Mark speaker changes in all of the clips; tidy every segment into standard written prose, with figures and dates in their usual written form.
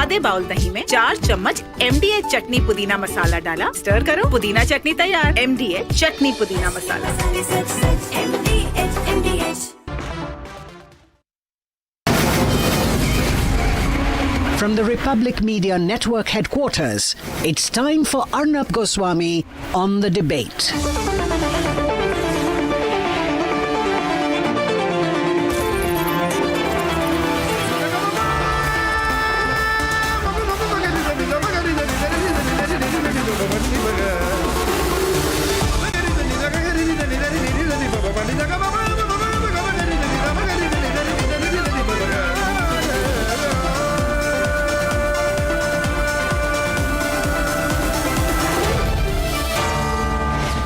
Speaker 1: आधे बाउल दही में 4 चम्मच MDH चटनी पुदीना मसाला डाला, स्टर करो, पुदीना चटनी तैयार। MDH चटनी पुदीना मसाला।
Speaker 2: From the Republic Media Network headquarters, it's time for Arnab Goswami on The Debate.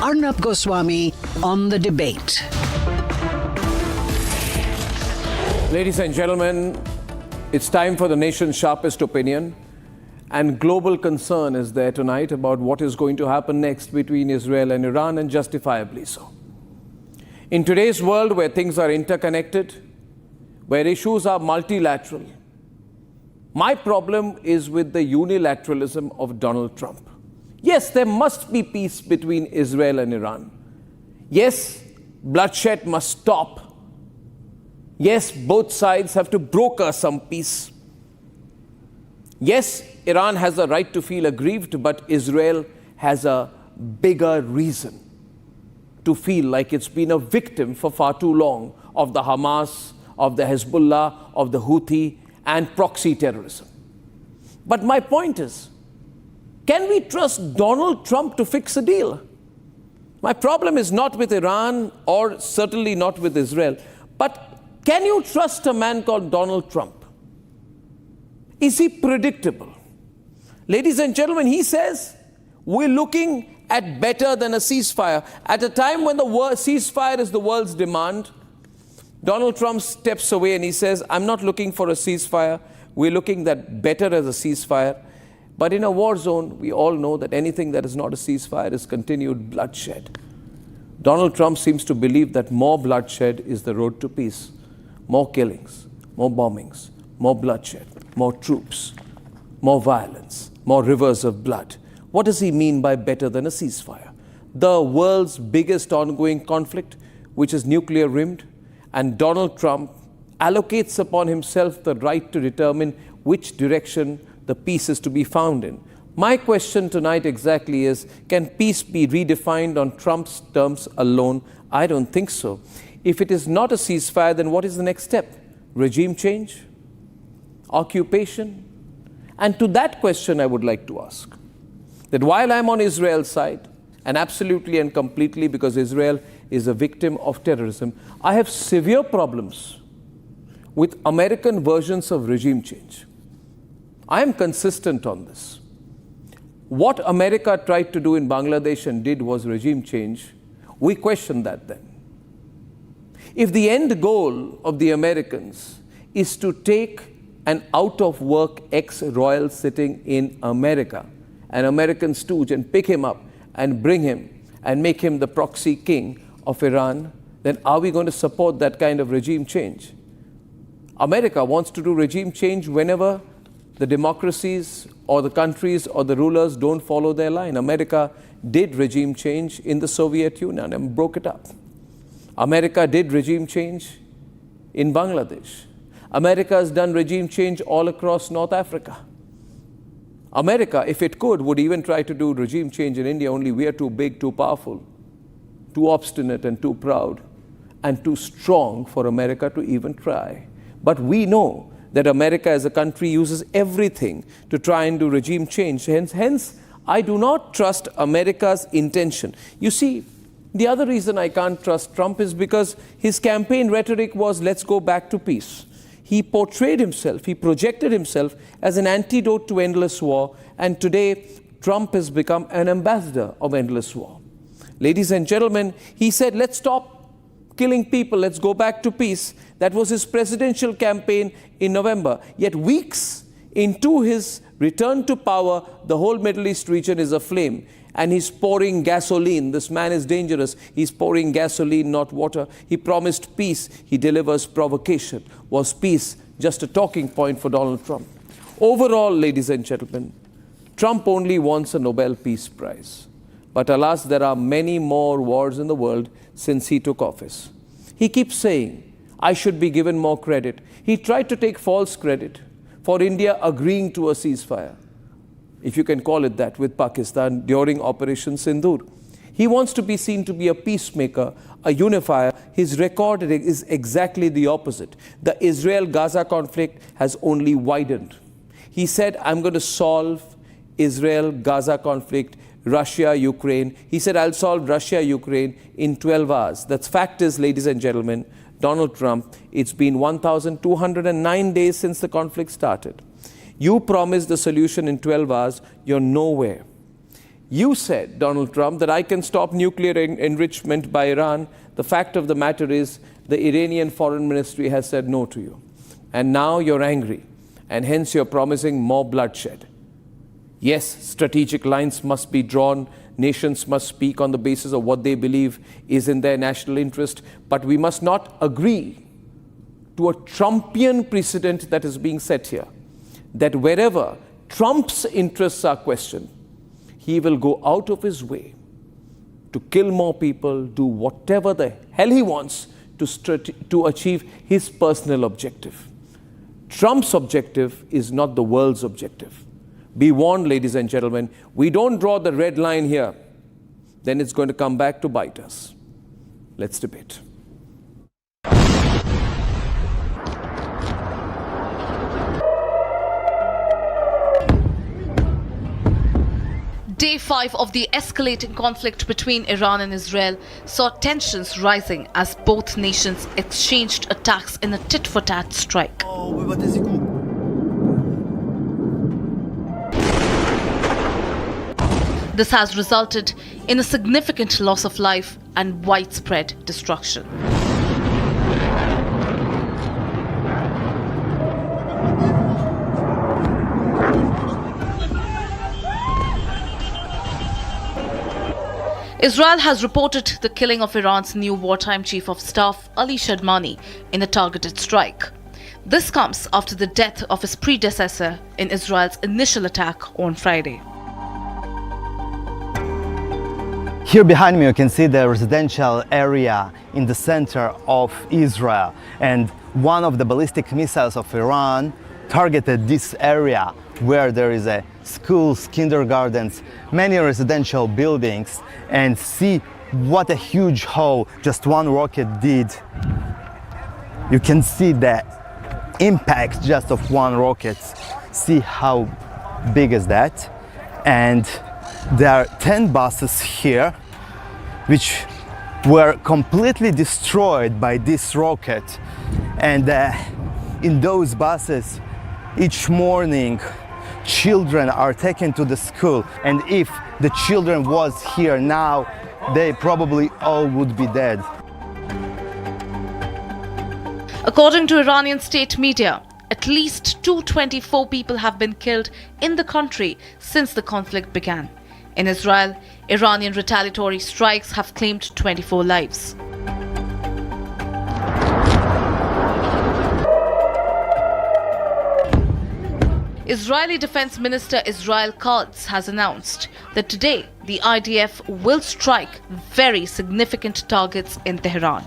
Speaker 2: Arnab Goswami on The Debate.
Speaker 3: Ladies and gentlemen, it's time for the nation's sharpest opinion, and global concern is there tonight about what is going to happen next between Israel and Iran, and justifiably so. In today's world where things are interconnected, where issues are multilateral, my problem is with the unilateralism of Donald Trump. Yes, there must be peace between Israel and Iran. Yes, bloodshed must stop. Yes, both sides have to broker some peace. Yes, Iran has a right to feel aggrieved, but Israel has a bigger reason to feel like it's been a victim for far too long of the Hamas, of the Hezbollah, of the Houthi, and proxy terrorism. But my point is, can we trust Donald Trump to fix a deal? My problem is not with Iran or certainly not with Israel, but can you trust a man called Donald Trump? Is he predictable? Ladies and gentlemen, he says we're looking at better than a ceasefire. At a time when the ceasefire is the world's demand, Donald Trump steps away and he says, I'm not looking for a ceasefire. We're looking at better as a ceasefire. But in a war zone, we all know that anything that is not a ceasefire is continued bloodshed. Donald Trump seems to believe that more bloodshed is the road to peace. More killings, more bombings, more bloodshed, more troops, more violence, more rivers of blood. What does he mean by better than a ceasefire? The world's biggest ongoing conflict, which is nuclear rimmed, and Donald Trump allocates upon himself the right to determine which direction the peace is to be found in. My question tonight exactly is, can peace be redefined on Trump's terms alone? I don't think so. If it is not a ceasefire, then what is the next step? Regime change? Occupation? And to that question I would like to ask, that while I'm on Israel's side, and absolutely and completely because Israel is a victim of terrorism, I have severe problems with American versions of regime change. I am consistent on this. What America tried to do in Bangladesh and did was regime change. We questioned that then. If the end goal of the Americans is to take an out-of-work ex-royal sitting in America, an American stooge, and pick him up and bring him and make him the proxy king of Iran, then are we going to support that kind of regime change? America wants to do regime change whenever the democracies or the countries or the rulers don't follow their line. America did regime change in the Soviet Union and broke it up. America did regime change in Bangladesh. America has done regime change all across North Africa. America, if it could, would even try to do regime change in India, only we are too big, too powerful, too obstinate and too proud and too strong for America to even try. But we know that America as a country uses everything to try and do regime change. Hence, I do not trust America's intention. You see, the other reason I can't trust Trump is because his campaign rhetoric was, let's go back to peace. He portrayed himself, he projected himself as an antidote to endless war, and today Trump has become an ambassador of endless war. Ladies and gentlemen, he said, let's stop killing people, let's go back to peace. That was his presidential campaign in November. Yet weeks into his return to power, the whole Middle East region is aflame. And he's pouring gasoline. This man is dangerous. He's pouring gasoline, not water. He promised peace. He delivers provocation. Was peace just a talking point for Donald Trump? Overall, ladies and gentlemen, Trump only wants a Nobel Peace Prize. But alas, there are many more wars in the world since he took office. He keeps saying, I should be given more credit. He tried to take false credit for India agreeing to a ceasefire, if you can call it that, with Pakistan during Operation Sindoor. He wants to be seen to be a peacemaker, a unifier. His record is exactly the opposite. The Israel-Gaza conflict has only widened. He said, I'm going to solve Israel-Gaza conflict, Russia-Ukraine. He said, I'll solve Russia-Ukraine in 12 hours. That's fact is, ladies and gentlemen, Donald Trump, it's been 1,209 days since the conflict started. You promised the solution in 12 hours, you're nowhere. You said, Donald Trump, that I can stop nuclear enrichment by Iran. The fact of the matter is, the Iranian foreign ministry has said no to you. And now you're angry, and hence you're promising more bloodshed. Yes, strategic lines must be drawn. Nations must speak on the basis of what they believe is in their national interest. But we must not agree to a Trumpian precedent that is being set here, that wherever Trump's interests are questioned, he will go out of his way to kill more people, do whatever the hell he wants to achieve his personal objective. Trump's objective is not the world's objective. Be warned, ladies and gentlemen, we don't draw the red line here, then it's going to come back to bite us. Let's debate.
Speaker 4: Day 5 of the escalating conflict between Iran and Israel saw tensions rising as both nations exchanged attacks in a tit-for-tat strike. This has resulted in a significant loss of life and widespread destruction. Israel has reported the killing of Iran's new wartime chief of staff, Ali Shadmani, in a targeted strike. This comes after the death of his predecessor in Israel's initial attack on Friday.
Speaker 5: Here behind me you can see the residential area in the center of Israel, and one of the ballistic missiles of Iran targeted this area where there is a schools, kindergartens, many residential buildings, and see what a huge hole just one rocket did. You can see the impact just of one rocket. See how big is that? And there are 10 buses here which were completely destroyed by this rocket. And in those buses, each morning, children are taken to the school. And if the children was here now, they probably all would be dead.
Speaker 4: According to Iranian state media, at least 224 people have been killed in the country since the conflict began. In Israel, Iranian retaliatory strikes have claimed 24 lives. Israeli Defense Minister Israel Katz has announced that today the IDF will strike very significant targets in Tehran.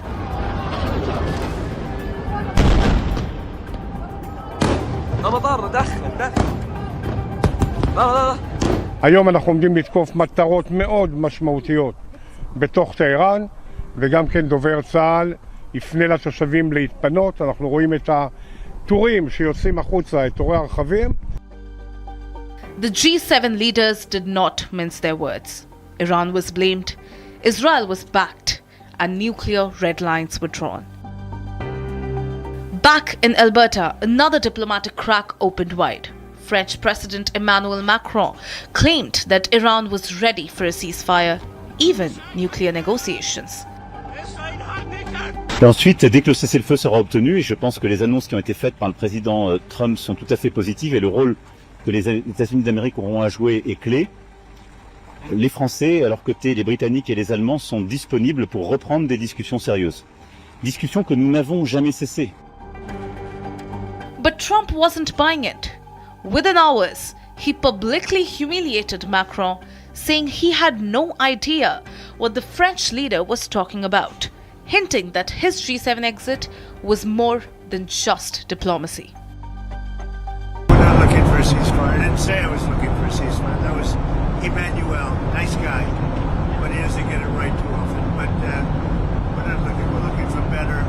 Speaker 6: היום אנחנו עומדים לתקוף מטרות מאוד משמעותיות בתוך טהרן, וגם כן דובר צה"ל יפנה לתושבים להתפנות. אנחנו רואים את הטורים שיוצאים החוצה, את טורי הרכבים.
Speaker 4: The G7 leaders did not mince their words. Iran was blamed, Israel was backed, and nuclear red lines were drawn. Back in Alberta, another diplomatic crack opened wide. French President Emmanuel Macron claimed that Iran was ready for a ceasefire, even nuclear negotiations.
Speaker 7: Et ensuite, dès que le cessez-le-feu sera obtenu, et je pense que les annonces qui ont été faites par le président Trump sont tout à fait positives et le rôle que les États-Unis d'Amérique auront à jouer est clé, les Français, à leur côté, les Britanniques et les Allemands sont disponibles pour reprendre des discussions sérieuses. Discussions que nous n'avons jamais cessées.
Speaker 4: But Trump wasn't buying it. Within hours, he publicly humiliated Macron, saying he had no idea what the French leader was talking about, hinting that his G7 exit was more than just diplomacy.
Speaker 8: We're not looking for a ceasefire. I didn't say I was looking for a ceasefire. That was Emmanuel, nice guy, but he doesn't get it right too often. But we're not looking. We're looking for better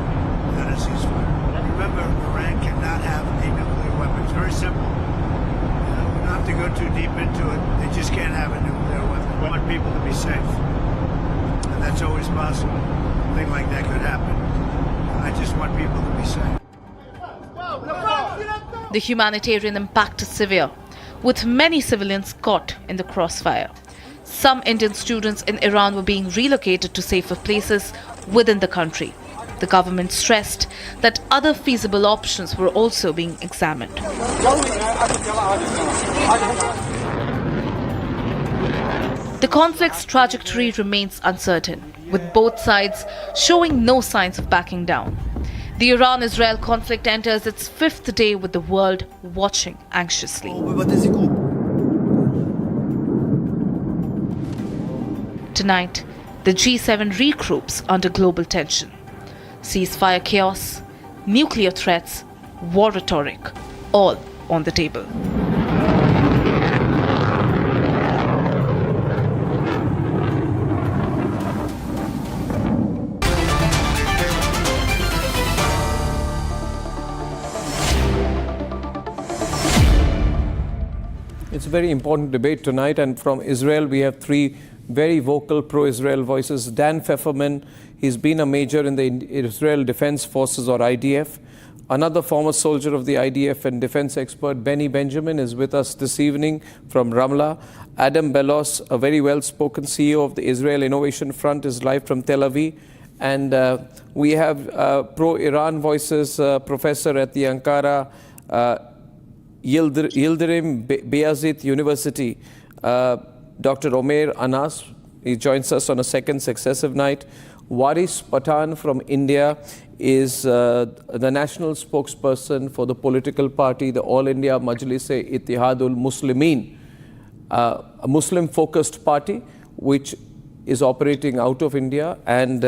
Speaker 8: than a ceasefire. Remember, Iran cannot have a nuclear weapon. It's very simple. We don't have to go too deep into it. They just can't have a nuclear weapon. We want people to be safe, and that's always possible. A thing like that could happen. I just want people to be safe.
Speaker 4: The humanitarian impact is severe, with many civilians caught in the crossfire. Some Indian students in Iran were being relocated to safer places within the country. The government stressed that other feasible options were also being examined. The conflict's trajectory remains uncertain, with both sides showing no signs of backing down. The Iran-Israel conflict enters its fifth day with the world watching anxiously. Tonight, the G7 regroups under global tension. Ceasefire chaos, nuclear threats, war rhetoric, all on the table.
Speaker 3: It's a very important debate tonight, and from Israel we have three very vocal pro-Israel voices. Dan Pfefferman, he's been a major in the Israel Defense Forces, or IDF. Another former soldier of the IDF and defense expert, Benny Benjamin, is with us this evening from Ramla. Adam Belos, a very well-spoken CEO of the Israel Innovation Front, is live from Tel Aviv. And we have pro-Iran voices, professor at the Ankara Yildirim Beyazit University, Dr. Omer Anas. He joins us on a second successive night. Waris Pathan from India is the national spokesperson for the political party, the All India Majlis-e-Ittihadul Muslimin, a Muslim-focused party which is operating out of India, and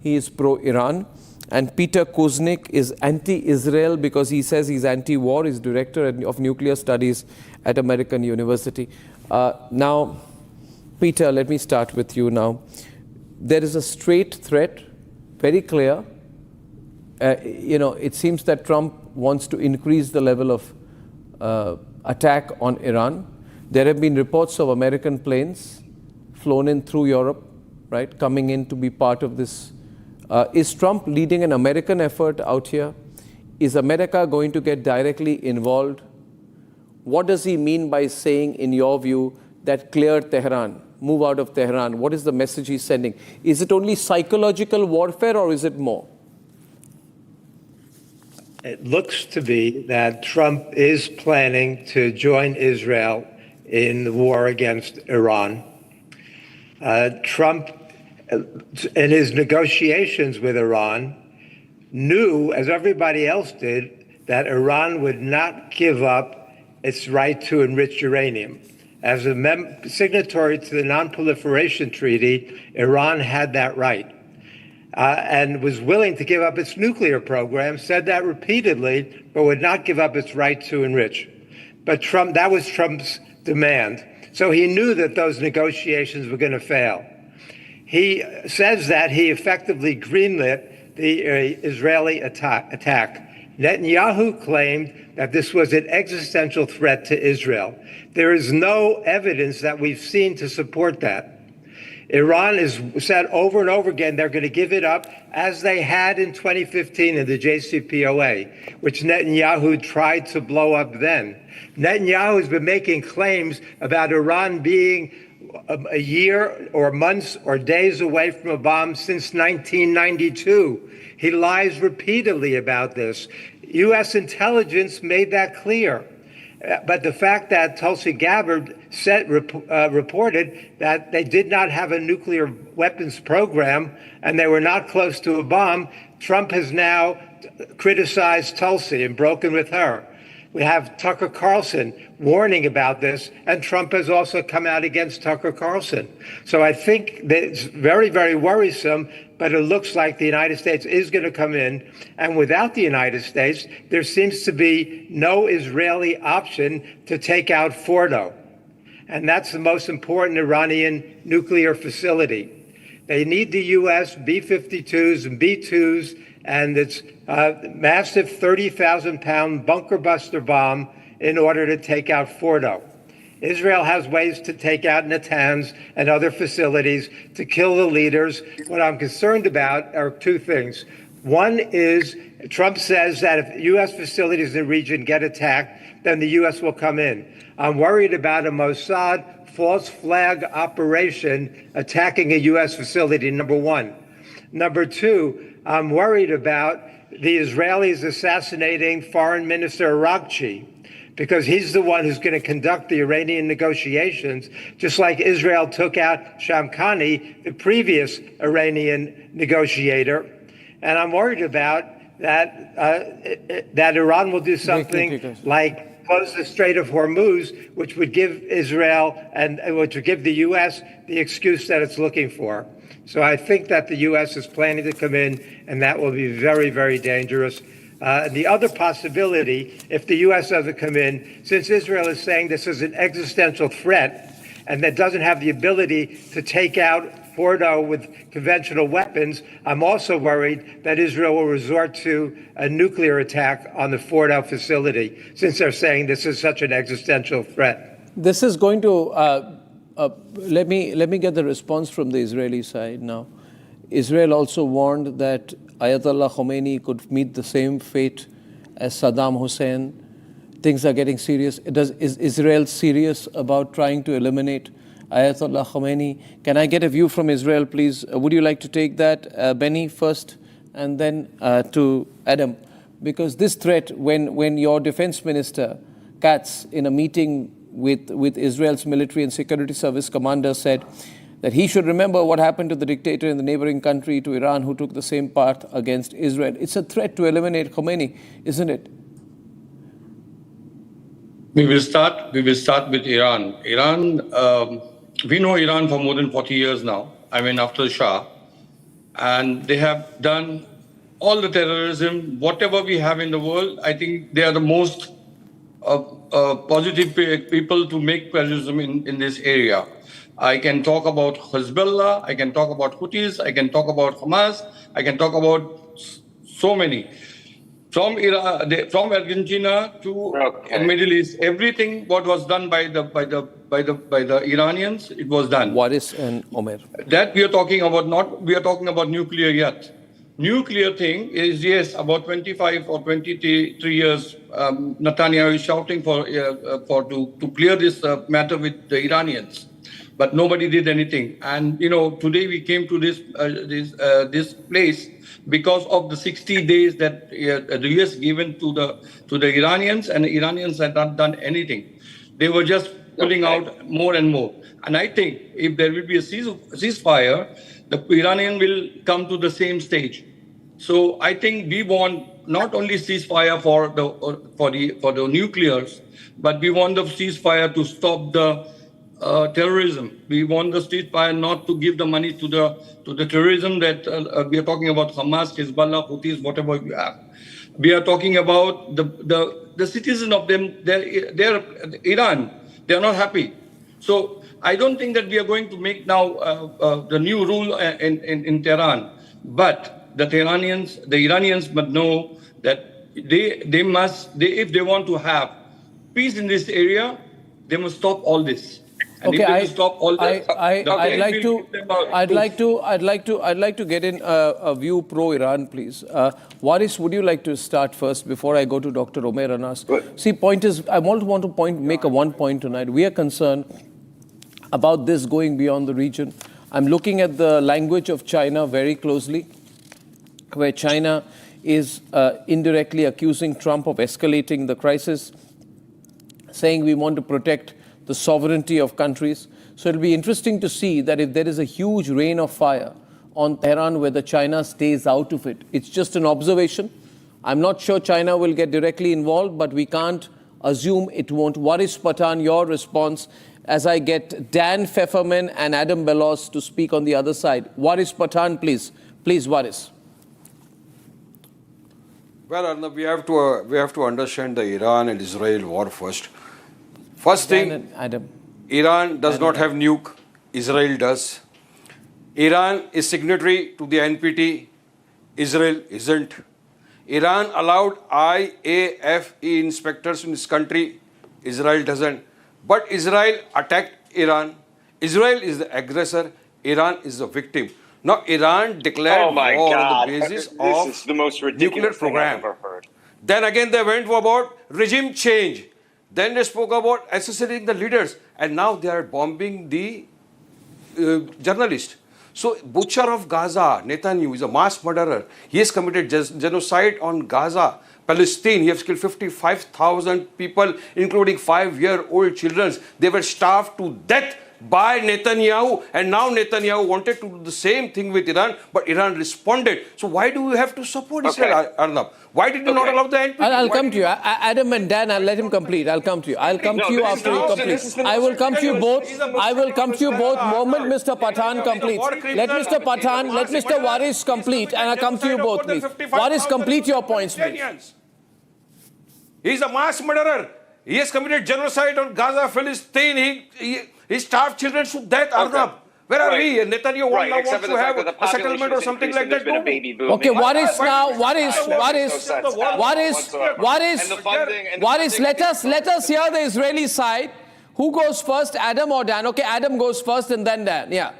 Speaker 3: he is pro-Iran. And Peter Kuznick is anti-Israel because he says he's anti-war. He's director of nuclear studies at American University. Now, Peter, let me start with you now. There is a straight threat, very clear. It seems that Trump wants to increase the level of attack on Iran. There have been reports of American planes flown in through Europe, right, coming in to be part of this. Is Trump leading an American effort out here? Is America going to get directly involved? What does he mean by saying, in your view, that clear Tehran, move out of Tehran? What is the message he's sending? Is it only psychological warfare, or is it more?
Speaker 9: It looks to be that Trump is planning to join Israel in the war against Iran. Trump, in his negotiations with Iran, knew, as everybody else did, that Iran would not give up its right to enrich uranium. As a signatory to the Non-Proliferation Treaty, Iran had that right and was willing to give up its nuclear program, said that repeatedly, but would not give up its right to enrich. But that was Trump's demand. So he knew that those negotiations were going to fail. He says that he effectively greenlit the Israeli attack. Netanyahu claimed that this was an existential threat to Israel. There is no evidence that we've seen to support that. Iran has said over and over again they're going to give it up, as they had in 2015 in the JCPOA, which Netanyahu tried to blow up then. Netanyahu has been making claims about Iran being a year or months or days away from a bomb since 1992. He lies repeatedly about this. U.S. intelligence made that clear. But the fact that Tulsi Gabbard reported that they did not have a nuclear weapons program and they were not close to a bomb, Trump has now criticized Tulsi and broken with her. We have Tucker Carlson warning about this, and Trump has also come out against Tucker Carlson. So I think that it's very, very worrisome, but it looks like the United States is going to come in. And without the United States, there seems to be no Israeli option to take out Fordo. And that's the most important Iranian nuclear facility. They need the U.S. B-52s and B-2s and its massive 30,000-pound bunker buster bomb in order to take out Fordo. Israel has ways to take out Natanz and other facilities to kill the leaders. What I'm concerned about are two things. One is Trump says that if U.S. facilities in the region get attacked, then the U.S. will come in. I'm worried about a Mossad false flag operation attacking a U.S. facility, number one. Number two, I'm worried about the Israelis assassinating Foreign Minister Arakchi, because he's the one who's going to conduct the Iranian negotiations, just like Israel took out Shamkhani, the previous Iranian negotiator. And I'm worried about that that Iran will do something like close the Strait of Hormuz, which would give Israel and which would give the U.S. the excuse that it's looking for. So I think that the U.S. is planning to come in, and that will be very, very dangerous. The other possibility, if the U.S. doesn't come in, since Israel is saying this is an existential threat and that doesn't have the ability to take out Fordo with conventional weapons, I'm also worried that Israel will resort to a nuclear attack on the Fordo facility, since they're saying this is such an existential threat.
Speaker 3: This is going to, let me get the response from the Israeli side now. Israel also warned that Ayatollah Khomeini could meet the same fate as Saddam Hussein. Things are getting serious. Is Israel serious about trying to eliminate Ayatollah Khomeini? Can I get a view from Israel, please? Would you like to take that, Benny, first, and then to Adam? Because this threat, when your defense minister, Katz, in a meeting with Israel's military and security service commander said that he should remember what happened to the dictator in the neighboring country, to Iran, who took the same path against Israel. It's a threat to eliminate Khomeini, isn't it?
Speaker 10: We will start with Iran. We know Iran for more than 40 years now. I mean, after the Shah. And they have done all the terrorism, whatever we have in the world. I think they are the most positive people to make terrorism in this area. I can talk about Hezbollah, I can talk about Houthis, I can talk about Hamas, I can talk about so many. From Iran, from Argentina to Middle East, everything what was done by the Iranians, it was done.
Speaker 3: Waris and Omer.
Speaker 10: That we are talking about, we are talking about nuclear yet. Nuclear thing is, yes, about 25 or 23 years, Netanyahu is shouting to clear this matter with the Iranians. But nobody did anything. And, today we came to this place because of the 60 days that the US given to the Iranians, and the Iranians had not done anything. They were just pulling out more and more. And I think if there will be a ceasefire, the Iranian will come to the same stage. So I think we want not only ceasefire for the nuclears, but we want the ceasefire to stop the terrorism. We want the ceasefire not to give the money to the terrorism that we are talking about, Hamas, Hezbollah, Houthis, whatever you have. We are talking about the citizens of them. They're Iran. They are not happy. So I don't think that we are going to make now the new rule in Tehran. But the Iranians must know that they must, if they want to have peace in this area, they must stop all this. And
Speaker 3: okay, I'd like to get in a view pro-Iran, please. Waris, would you like to start first before I go to Dr. Omer Anas? See, point is, I want to make one point tonight. We are concerned about this going beyond the region. I'm looking at the language of China very closely, where China is indirectly accusing Trump of escalating the crisis, saying we want to protect the sovereignty of countries. So it'll be interesting to see that if there is a huge rain of fire on Tehran, whether China stays out of it. It's just an observation. I'm not sure China will get directly involved, but we can't assume it won't. Waris Pathan, your response as I get Dan Pfefferman and Adam Bellos to speak on the other side. Waris Pathan, please. Please, Waris.
Speaker 11: Well, Arnab, we have to understand the Iran and Israel war first. First thing,
Speaker 3: Adam.
Speaker 11: Iran does not have nuke. Israel does. Iran is signatory to the NPT. Israel isn't. Iran allowed IAFE inspectors in this country. Israel doesn't. But Israel attacked Iran. Israel is the aggressor. Iran is the victim. Now, Iran declared war on the basis of
Speaker 12: the most ridiculous
Speaker 11: nuclear program.
Speaker 12: thing I've ever heard.
Speaker 11: Then again, they went about regime change. Then they spoke about assassinating the leaders. And now they are bombing the journalists. So, butcher of Gaza, Netanyahu, is a mass murderer. He has committed genocide on Gaza, Palestine. He has killed 55,000 people, including 5-year-old children. They were starved to death by Netanyahu, and now Netanyahu wanted to do the same thing with Iran, but Iran responded. So why do we have to support Israel, Arnab? Why did you not allow the NPT?
Speaker 3: I'll come to you. Adam and Dan, I'll let him complete. I'll come to you. I'll come to you after he completes. I will come to you both. I will come to you both moment Mr. Pathan completes. Let Mr. Pathan, let Mr. Waris complete, and I'll come to you both, please. Waris, complete your points, please.
Speaker 11: He's a mass murderer. He has committed genocide on Gaza, Palestine. He starved children to death, Arnab. Where are we? Netanyahu wants to have a settlement or something like that.
Speaker 3: Okay, Waris now, Waris, let us hear the Israeli side. Who goes first, Adam or Dan? Okay, Adam goes first and then Dan, yeah.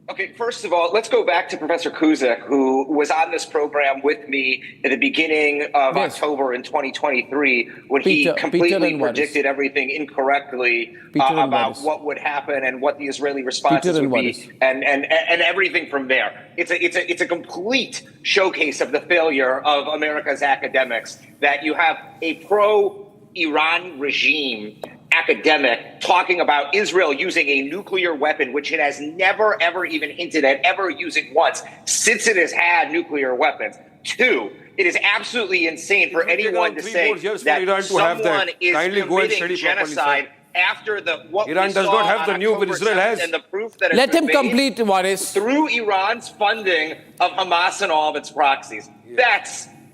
Speaker 12: Okay, first of all, let's go back to Professor Kuzak, who was on this program with me at the beginning of October in 2023, when he completely predicted everything incorrectly about what would happen and what the Israeli responses would be, and everything from there. It's a complete showcase of the failure of America's academics, that you have a pro-Iran regime academic talking about Israel using a nuclear weapon, which it has never, ever even hinted at ever using once since it has had nuclear weapons. Two, it is absolutely insane for anyone to say that someone is committing genocide after what
Speaker 11: Iran does not have the nuke, but Israel has.
Speaker 12: And the proof that
Speaker 3: let him complete, Waris.
Speaker 12: Through Iran's funding of Hamas and all of its proxies.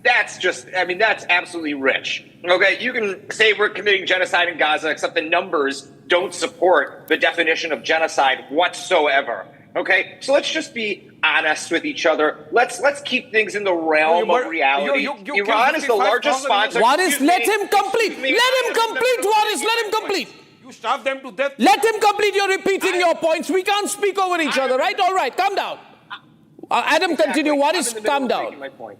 Speaker 12: That's just, I mean, that's absolutely rich. Okay, you can say we're committing genocide in Gaza, except the numbers don't support the definition of genocide whatsoever. Okay, so let's just be honest with each other. Let's keep things in the realm of reality. Iran is the largest sponsor.
Speaker 3: Waris, let him complete. Let him complete, Waris. Let him complete.
Speaker 11: You starve them to death.
Speaker 3: Let him complete. You're repeating your points. We can't speak over each other, right? All right, calm down. Adam, continue. Waris, calm down.
Speaker 12: My point.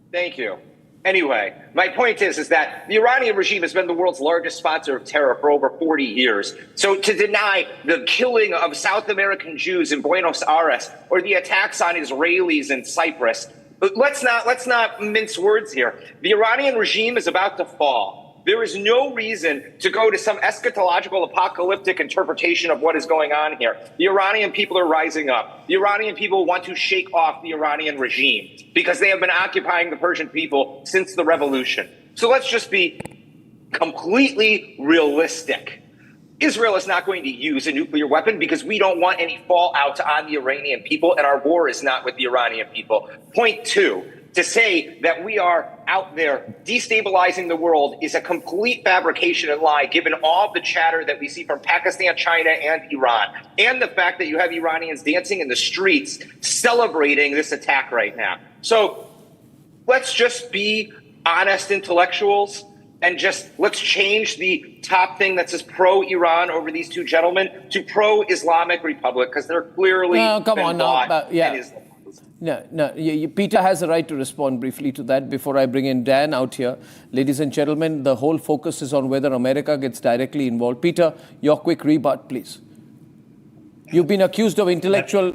Speaker 12: Thank you. Anyway, my point is that the Iranian regime has been the world's largest sponsor of terror for over 40 years. So to deny the killing of South American Jews in Buenos Aires or the attacks on Israelis in Cyprus, let's not mince words here. The Iranian regime is about to fall. There is no reason to go to some eschatological apocalyptic interpretation of what is going on here. The Iranian people are rising up. The Iranian people want to shake off the Iranian regime because they have been occupying the Persian people since the revolution. So let's just be completely realistic. Israel is not going to use a nuclear weapon because we don't want any fallout on the Iranian people, and our war is not with the Iranian people. Point two. To say that we are out there destabilizing the world is a complete fabrication and lie, given all the chatter that we see from Pakistan, China, and Iran, and the fact that you have Iranians dancing in the streets celebrating this attack right now. So let's just be honest intellectuals and let's change the top thing that says pro-Iran over these two gentlemen to pro-Islamic Republic, because they're clearly
Speaker 3: No, Peter has a right to respond briefly to that before I bring in Dan out here. Ladies and gentlemen, the whole focus is on whether America gets directly involved. Peter, your quick rebut, please. You've been accused of intellectual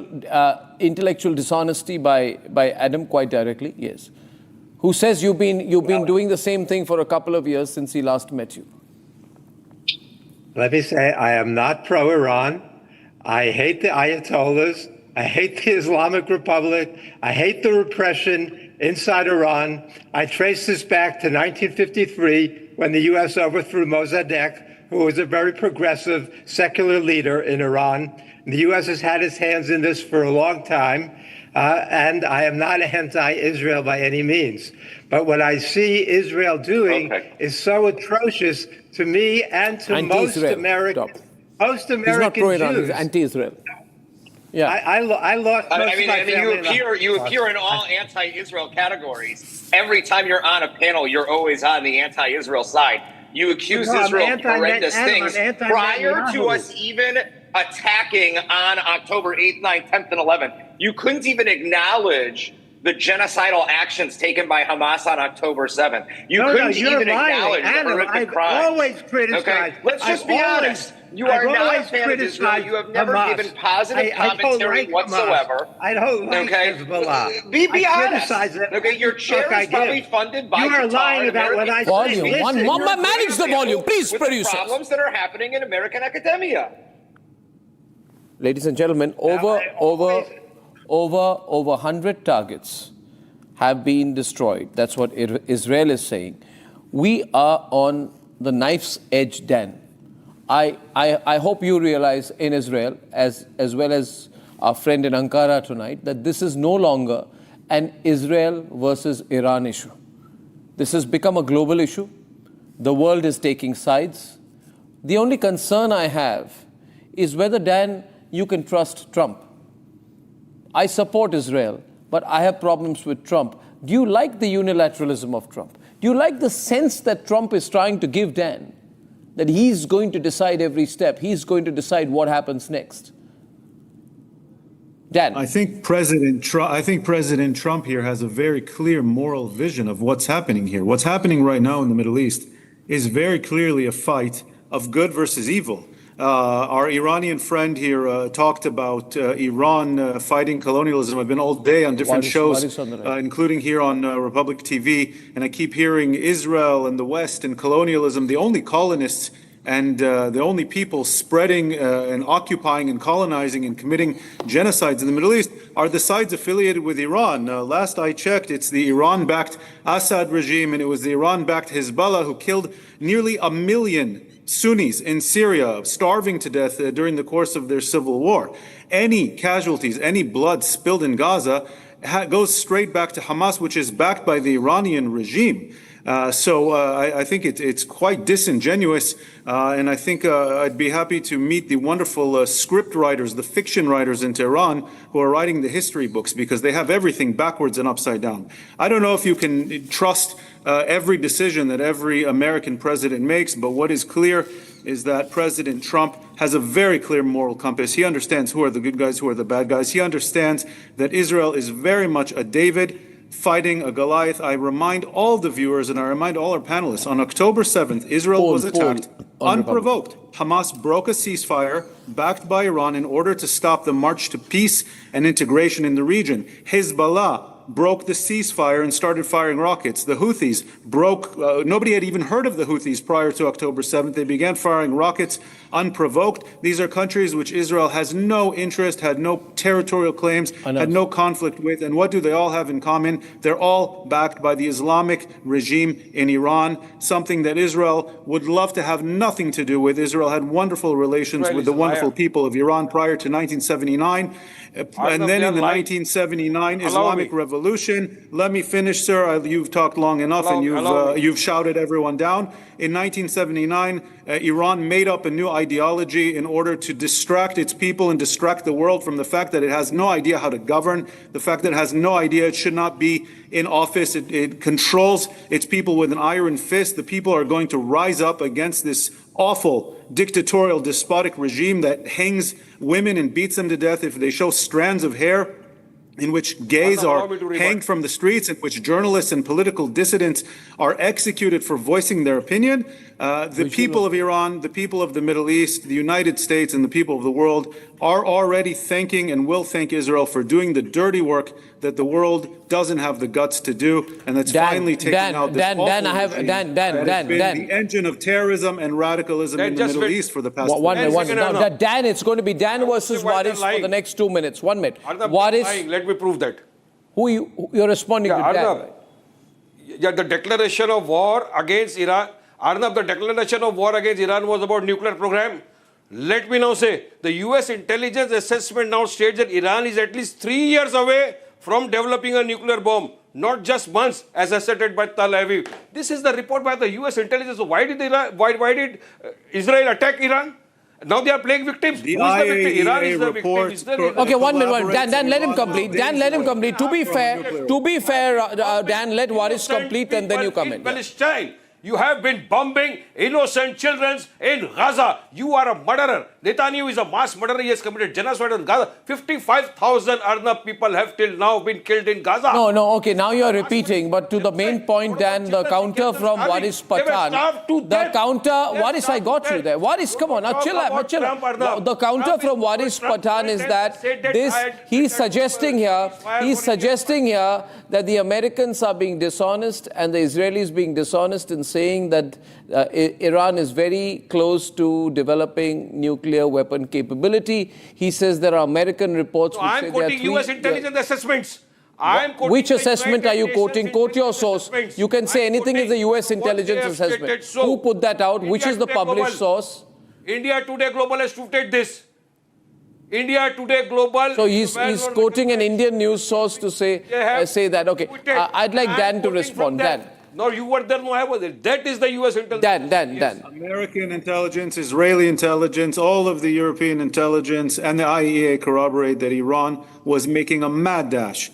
Speaker 3: dishonesty by Adam quite directly, yes. Who says you've been doing the same thing for a couple of years since he last met you.
Speaker 9: Let me say, I am not pro-Iran. I hate the Ayatollahs. I hate the Islamic Republic. I hate the repression inside Iran. I trace this back to 1953 when the U.S. overthrew Mossadegh, who was a very progressive secular leader in Iran. The U.S. has had its hands in this for a long time, and I am not anti-Israel by any means. But what I see Israel doing is so atrocious to me and to most Americans. Most American
Speaker 3: He's not pro-Iran,
Speaker 9: Jews.
Speaker 3: he's anti-Israel. Yeah.
Speaker 9: I lost most of my family.
Speaker 12: You appear in all anti-Israel categories. Every time you're on a panel, you're always on the anti-Israel side. You accuse Israel of horrendous things prior to us even attacking on October 8th, 9th, 10th, and 11th. You couldn't even acknowledge the genocidal actions taken by Hamas on October 7th. You couldn't even acknowledge the horrific crimes.
Speaker 9: I've always criticized.
Speaker 12: Okay? Let's just be honest. You are not a fan of Israel. You have never given positive commentary whatsoever.
Speaker 9: I don't like Hezbollah.
Speaker 12: Be honest.
Speaker 9: Them.
Speaker 12: Okay, your chair is probably funded by
Speaker 9: You are lying about what I say.
Speaker 3: Volume. Manage the volume, please,
Speaker 12: with
Speaker 3: producers.
Speaker 12: the problems that are happening in American academia.
Speaker 3: Ladies and gentlemen, over 100 targets have been destroyed. That's what Israel is saying. We are on the knife's edge, Dan. I hope you realize in Israel, as well as our friend in Ankara tonight, that this is no longer an Israel versus Iran issue. This has become a global issue. The world is taking sides. The only concern I have is whether, Dan, you can trust Trump. I support Israel, but I have problems with Trump. Do you like the unilateralism of Trump? Do you like the sense that Trump is trying to give, Dan? That he's going to decide every step. He's going to decide what happens next. Dan.
Speaker 13: I think President Trump here has a very clear moral vision of what's happening here. What's happening right now in the Middle East is very clearly a fight of good versus evil. Our Iranian friend here talked about Iran fighting colonialism. I've been all day on different shows, including here on Republic TV, and I keep hearing Israel and the West and colonialism, the only colonists and the only people spreading and occupying and colonizing and committing genocides in the Middle East are the sides affiliated with Iran. Last I checked, it's the Iran-backed Assad regime, and it was the Iran-backed Hezbollah who killed nearly 1 million Sunnis in Syria, starving to death during the course of their civil war. Any casualties, any blood spilled in Gaza goes straight back to Hamas, which is backed by the Iranian regime. So I think it's quite disingenuous, and I think I'd be happy to meet the wonderful script writers, the fiction writers in Tehran who are writing the history books, because they have everything backwards and upside down. I don't know if you can trust every decision that every American president makes, but what is clear is that President Trump has a very clear moral compass. He understands who are the good guys, who are the bad guys. He understands that Israel is very much a David fighting a Goliath. I remind all the viewers and I remind all our panelists, on October 7th, Israel was attacked unprovoked. Hamas broke a ceasefire backed by Iran in order to stop the march to peace and integration in the region. Hezbollah broke the ceasefire and started firing rockets. The Houthis broke, nobody had even heard of the Houthis prior to October 7th. They began firing rockets unprovoked. These are countries which Israel has no interest, had no territorial claims, had no conflict with. And what do they all have in common? They're all backed by the Islamic regime in Iran, something that Israel would love to have nothing to do with. Israel had wonderful relations with the wonderful people of Iran prior to 1979. And then in the 1979 Islamic Revolution, let me finish, sir. You've talked long enough, and you've shouted everyone down. In 1979, Iran made up a new ideology in order to distract its people and distract the world from the fact that it has no idea how to govern, the fact that it has no idea it should not be in office. It controls its people with an iron fist. The people are going to rise up against this awful dictatorial, despotic regime that hangs women and beats them to death if they show strands of hair, in which gays are hanged from the streets, in which journalists and political dissidents are executed for voicing their opinion. The people of Iran, the people of the Middle East, the United States, and the people of the world are already thanking and will thank Israel for doing the dirty work that the world doesn't have the guts to do, and that's finally taking out this awful regime that has been the engine of terrorism and radicalism in the Middle East for the past
Speaker 3: 1 minute. Now, Dan, it's going to be Dan versus Waris for the next 2 minutes. 1 minute. Waris,
Speaker 11: let me prove that.
Speaker 3: You're responding to Dan?
Speaker 11: Arnab, the declaration of war against Iran. Arnab, the declaration of war against Iran was about nuclear program. Let me now say, the US intelligence assessment now states that Iran is at least 3 years away from developing a nuclear bomb, not just months, as asserted by Tel Aviv. This is the report by the US intelligence. So why did Israel attack Iran? Now they are playing victims. Who is the victim? Iran is the victim.
Speaker 3: Okay, 1 minute. Dan, let him complete. Dan, let him complete. To be fair, Dan, let Waris complete and then you come in.
Speaker 11: Palestine. You have been bombing innocent children in Gaza. You are a murderer. Netanyahu is a mass murderer. He has committed genocide in Gaza. 55,000 Arnab people have till now been killed in Gaza.
Speaker 3: No, okay, now you are repeating. But to the main point, Dan, the counter from Waris Pathan. The counter, Waris, I got you there. Waris, come on, now chill out. The counter from Waris Pathan is that he's suggesting here that the Americans are being dishonest and the Israelis being dishonest in saying that Iran is very close to developing nuclear weapon capability. He says there are American reports which say there are 3...
Speaker 11: I'm quoting US intelligence assessments.
Speaker 3: Which assessment are you quoting? Quote your source. You can say anything is the US intelligence assessment. Who put that out? Which is the published source?
Speaker 11: India Today Global has tweeted this. India Today Global.
Speaker 3: So he's quoting an Indian news source to say that. Okay, I'd like Dan to respond. Dan.
Speaker 11: No, you were there, no, I was there. That is the US intelligence.
Speaker 3: Dan.
Speaker 13: American intelligence, Israeli intelligence, all of the European intelligence and the IEA corroborate that Iran was making a mad dash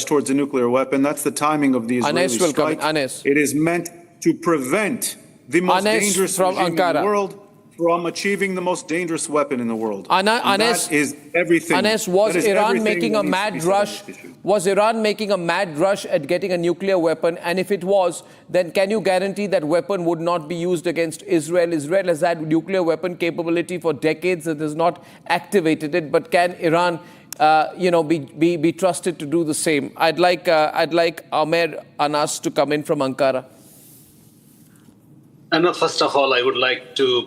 Speaker 13: towards a nuclear weapon. That's the timing of the Israeli strike. It is meant to prevent the most dangerous regime in the world from achieving the most dangerous weapon in the world. That is everything.
Speaker 3: Anes, was Iran making a mad rush? Was Iran making a mad rush at getting a nuclear weapon? And if it was, then can you guarantee that weapon would not be used against Israel? Israel has had nuclear weapon capability for decades. It has not activated it. But can Iran, be trusted to do the same? I'd like Amer Anas to come in from Ankara.
Speaker 14: And first of all, I would like to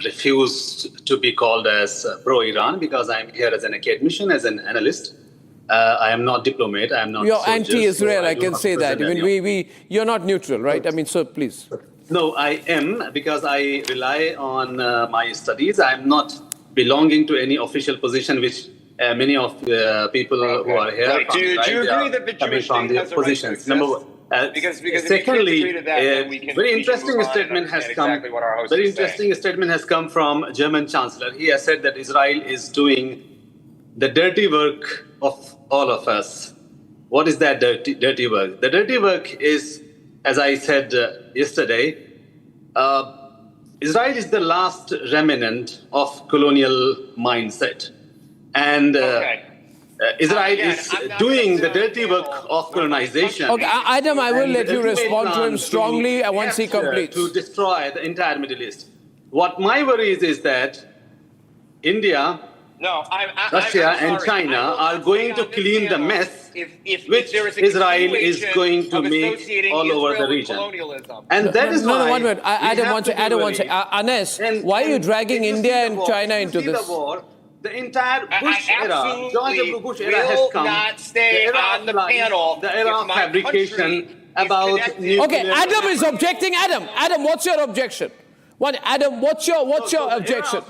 Speaker 14: refuse to be called as pro-Iran because I'm here as an academician, as an analyst. I am not diplomat. I am not.
Speaker 3: You're anti-Israel. I can say that. I mean, you're not neutral, right? I mean, so please.
Speaker 14: No, I am because I rely on my studies. I'm not belonging to any official position, which many of the people who are here.
Speaker 12: Do you agree that the Jewish state has a right to exist?
Speaker 14: Number one.
Speaker 12: Because
Speaker 14: secondly,
Speaker 12: very interesting statement has come.
Speaker 14: Very interesting statement has come from German Chancellor. He has said that Israel is doing the dirty work of all of us. What is that dirty work? The dirty work is, as I said yesterday, Israel is the last remnant of colonial mindset, and. Israel is doing the dirty work of colonization.
Speaker 3: Okay, Adam, I will let you respond to him strongly once he completes.
Speaker 14: To destroy the entire Middle East. What my worry is that India, Russia and China are going to clean the mess which Israel is going to make all over the region. And that is why...
Speaker 3: No, 1 minute. Adam wants to... Anes, why are you dragging India and China into this?
Speaker 14: The entire Bush era, George Bush era has come. The era of fabrication about nuclear...
Speaker 3: Okay, Adam is objecting. Adam, what's your objection? Adam, what's your objection?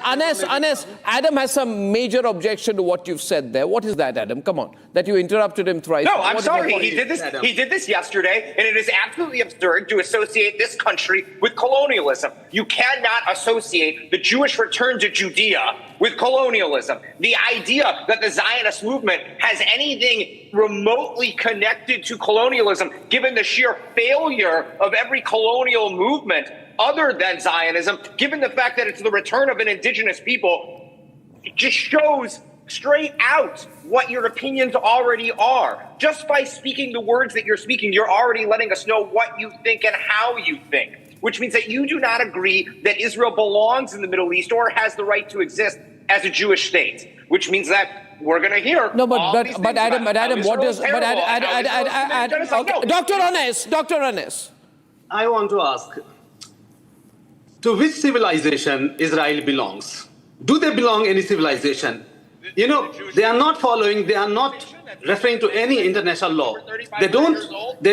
Speaker 3: Anes, Adam has some major objection to what you've said there. What is that, Adam? Come on, that you interrupted him thrice.
Speaker 12: No, I'm sorry. He did this yesterday, and it is absolutely absurd to associate this country with colonialism. You cannot associate the Jewish return to Judea with colonialism. The idea that the Zionist movement has anything remotely connected to colonialism, given the sheer failure of every colonial movement other than Zionism, given the fact that it's the return of an indigenous people, it just shows straight out what your opinions already are. Just by speaking the words that you're speaking, you're already letting us know what you think and how you think, which means that you do not agree that Israel belongs in the Middle East or has the right to exist as a Jewish state, which means that we're going to hear.
Speaker 3: No,
Speaker 12: all these things
Speaker 3: Adam,
Speaker 12: about how
Speaker 3: what
Speaker 12: Israel's
Speaker 3: is, but
Speaker 12: terrible and how Israel's committed genocide. No.
Speaker 3: Dr. Anes.
Speaker 14: I want to ask, to which civilization Israel belongs? Do they belong any civilization? You know, they are not referring to any international law. They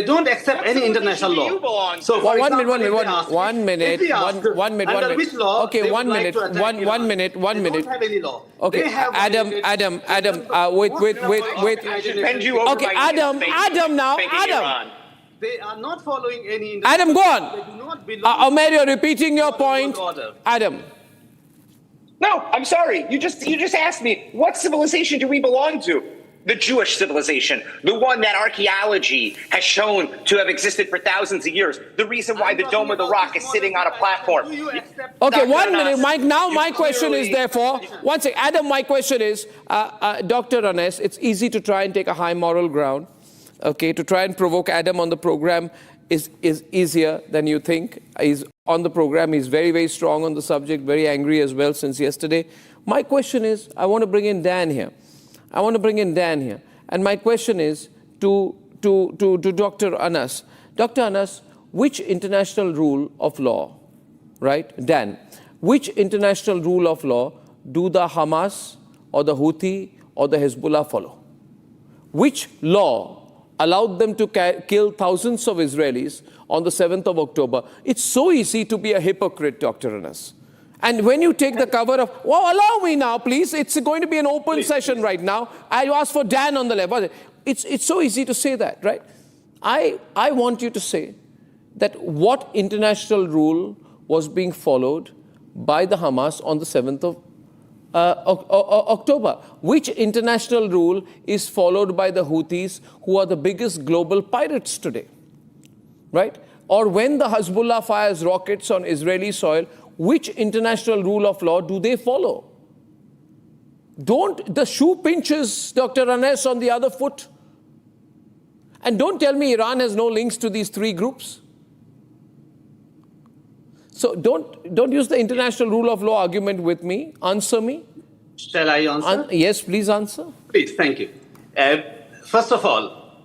Speaker 14: don't accept any international law. So for example,
Speaker 3: one minute.
Speaker 14: Under which law?
Speaker 3: Okay, one minute.
Speaker 14: They don't have any law.
Speaker 3: Okay, Adam, wait. Okay, Adam now.
Speaker 14: They are not following any.
Speaker 3: Adam, go on.
Speaker 14: They do not belong.
Speaker 3: Omer, you're repeating your point. Adam.
Speaker 12: No, I'm sorry. You just asked me, what civilization do we belong to? The Jewish civilization, the one that archaeology has shown to have existed for thousands of years. The reason why the Dome of the Rock is sitting on a platform.
Speaker 3: Okay, 1 minute, Mike. Now my question is therefore, one second, Adam, my question is, Dr. Anes, it's easy to try and take a high moral ground. Okay, to try and provoke Adam on the program is easier than you think. He's on the program. He's very, very strong on the subject, very angry as well since yesterday. My question is, I want to bring in Dan here. And my question is to Dr. Anas. Dr. Anas, which international rule of law, right, Dan, which international rule of law do the Hamas or the Houthi or the Hezbollah follow? Which law allowed them to kill thousands of Israelis on the 7th of October? It's so easy to be a hypocrite, Dr. Anas. And when you take the cover of, well, allow me now, please. It's going to be an open session right now. I asked for Dan on the left. It's so easy to say that, right? I want you to say that what international rule was being followed by the Hamas on the 7th of October. Which international rule is followed by the Houthis, who are the biggest global pirates today, right? Or when the Hezbollah fires rockets on Israeli soil, which international rule of law do they follow? The shoe pinches, Dr. Anes, on the other foot. And don't tell me Iran has no links to these three groups. So don't use the international rule of law argument with me. Answer me.
Speaker 14: Shall I answer?
Speaker 3: Yes, please answer.
Speaker 14: Please, thank you. First of all,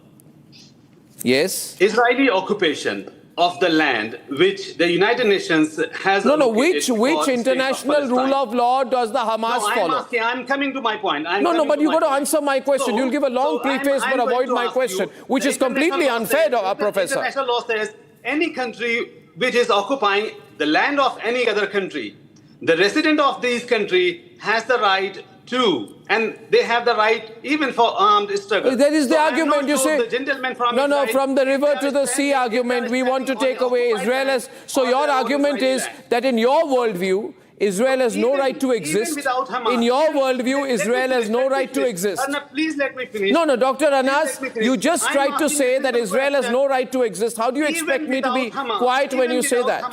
Speaker 3: yes,
Speaker 14: Israeli occupation of the land which the United Nations has
Speaker 3: which international rule of law does the Hamas follow?
Speaker 14: I'm coming to my point.
Speaker 3: But you got to answer my question. You'll give a long preface but avoid my question, which is completely unfair, Professor.
Speaker 14: International law says any country which is occupying the land of any other country, the resident of this country has the right to, and they have the right even for armed struggle.
Speaker 3: That is the argument, you say.
Speaker 14: The gentleman from
Speaker 3: from the river to the sea argument, we want to take away Israel as, so your argument is that in your worldview, Israel has no right to exist. In your worldview, Israel has no right to exist.
Speaker 14: Arnab, please let me finish.
Speaker 3: No, Dr. Anas, you just tried to say that Israel has no right to exist. How do you expect me to be quiet when you say that?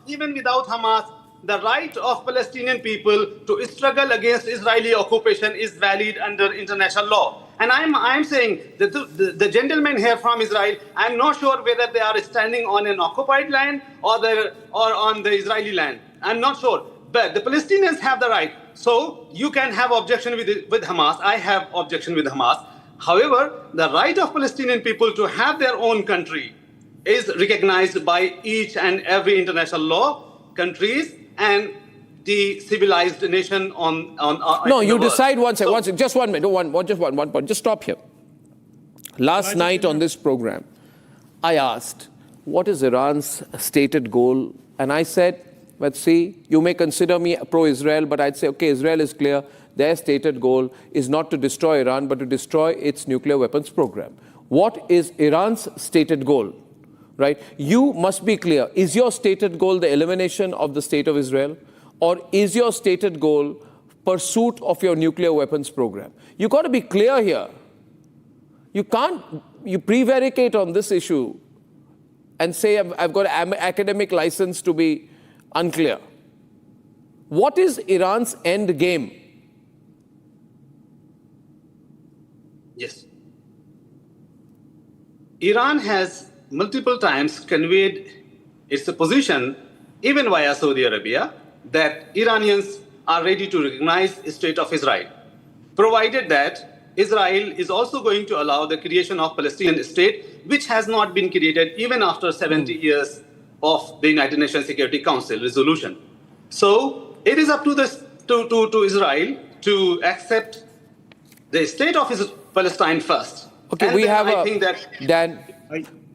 Speaker 14: Even without Hamas, the right of Palestinian people to struggle against Israeli occupation is valid under international law. And I'm saying that the gentlemen here from Israel, I'm not sure whether they are standing on an occupied land or on the Israeli land. I'm not sure. But the Palestinians have the right. So you can have objection with Hamas. I have objection with Hamas. However, the right of Palestinian people to have their own country is recognized by each and every international law, countries, and the civilized nation on
Speaker 3: No, you decide one second, just 1 minute, just one point, just stop here. Last night on this program, I asked, what is Iran's stated goal? And I said, let's see, you may consider me pro-Israel, but I'd say, okay, Israel is clear. Their stated goal is not to destroy Iran, but to destroy its nuclear weapons program. What is Iran's stated goal? Right? You must be clear. Is your stated goal the elimination of the state of Israel? Or is your stated goal pursuit of your nuclear weapons program? You got to be clear here. You can't prevaricate on this issue and say I've got an academic license to be unclear. What is Iran's end game?
Speaker 14: Yes. Iran has multiple times conveyed its position, even via Saudi Arabia, that Iranians are ready to recognize the state of Israel. provided that Israel is also going to allow the creation of Palestinian state, which has not been created even after 70 years of the United Nations Security Council resolution. So it is up to Israel to accept the state of Palestine first.
Speaker 3: Okay,
Speaker 14: and
Speaker 3: we have
Speaker 14: I think that
Speaker 3: Dan.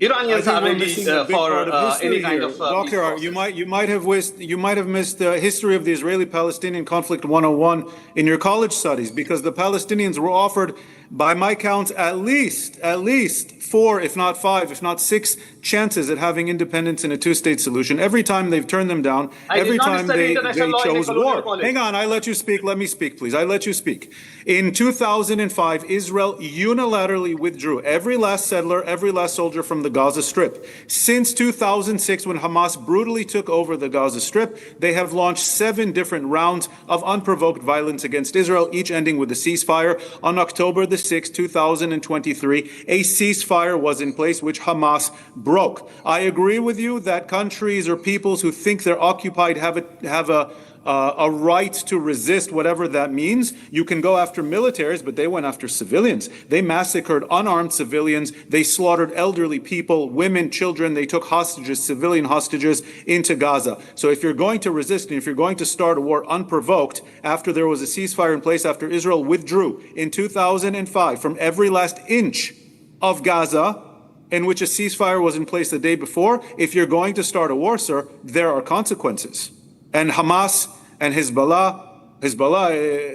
Speaker 14: Iranians are ready for any kind of
Speaker 13: Dr. You might have missed the history of the Israeli-Palestinian conflict 101 in your college studies, because the Palestinians were offered, by my count, at least 4, if not 5, if not 6 chances at having independence in a two-state solution. Every time they've turned them down. Every time they chose war. Hang on, I let you speak. Let me speak, please. I let you speak. In 2005, Israel unilaterally withdrew every last settler, every last soldier from the Gaza Strip. Since 2006, when Hamas brutally took over the Gaza Strip, they have launched 7 different rounds of unprovoked violence against Israel, each ending with a ceasefire. On October the 6th, 2023, a ceasefire was in place, which Hamas broke. I agree with you that countries or peoples who think they're occupied have a right to resist, whatever that means. You can go after militaries, but they went after civilians. They massacred unarmed civilians. They slaughtered elderly people, women, children. They took hostages, civilian hostages, into Gaza. So if you're going to resist, and if you're going to start a war unprovoked, after there was a ceasefire in place, after Israel withdrew in 2005 from every last inch of Gaza, in which a ceasefire was in place the day before, if you're going to start a war, sir, there are consequences. And Hamas and Hezbollah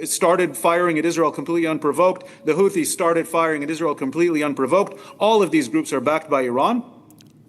Speaker 13: started firing at Israel completely unprovoked. The Houthis started firing at Israel completely unprovoked. All of these groups are backed by Iran.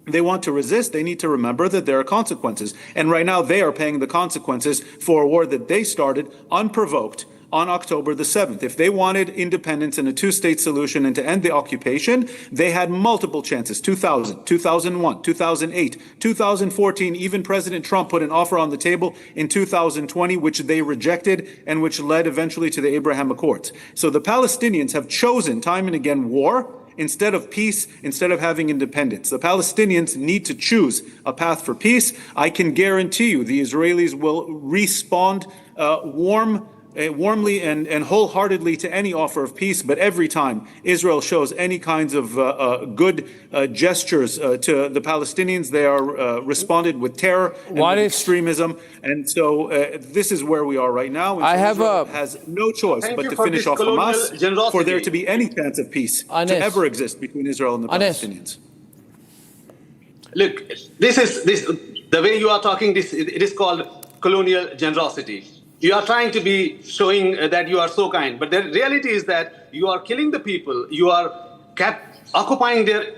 Speaker 13: They want to resist. They need to remember that there are consequences. And right now they are paying the consequences for a war that they started unprovoked on October the 7th. If they wanted independence and a two-state solution and to end the occupation, they had multiple chances. 2000, 2001, 2008, 2014, even President Trump put an offer on the table in 2020, which they rejected and which led eventually to the Abraham Accords. So the Palestinians have chosen time and again war instead of peace, instead of having independence. The Palestinians need to choose a path for peace. I can guarantee you the Israelis will respond warmly and wholeheartedly to any offer of peace, but every time Israel shows any kinds of good gestures to the Palestinians, they are responded with terror and with extremism. And so this is where we are right now. And Israel has no choice but to finish off Hamas for there to be any chance of peace to ever exist between Israel and the Palestinians.
Speaker 14: Look, the way you are talking, it is called colonial generosity. You are trying to be showing that you are so kind, but the reality is that you are killing the people. You are occupying their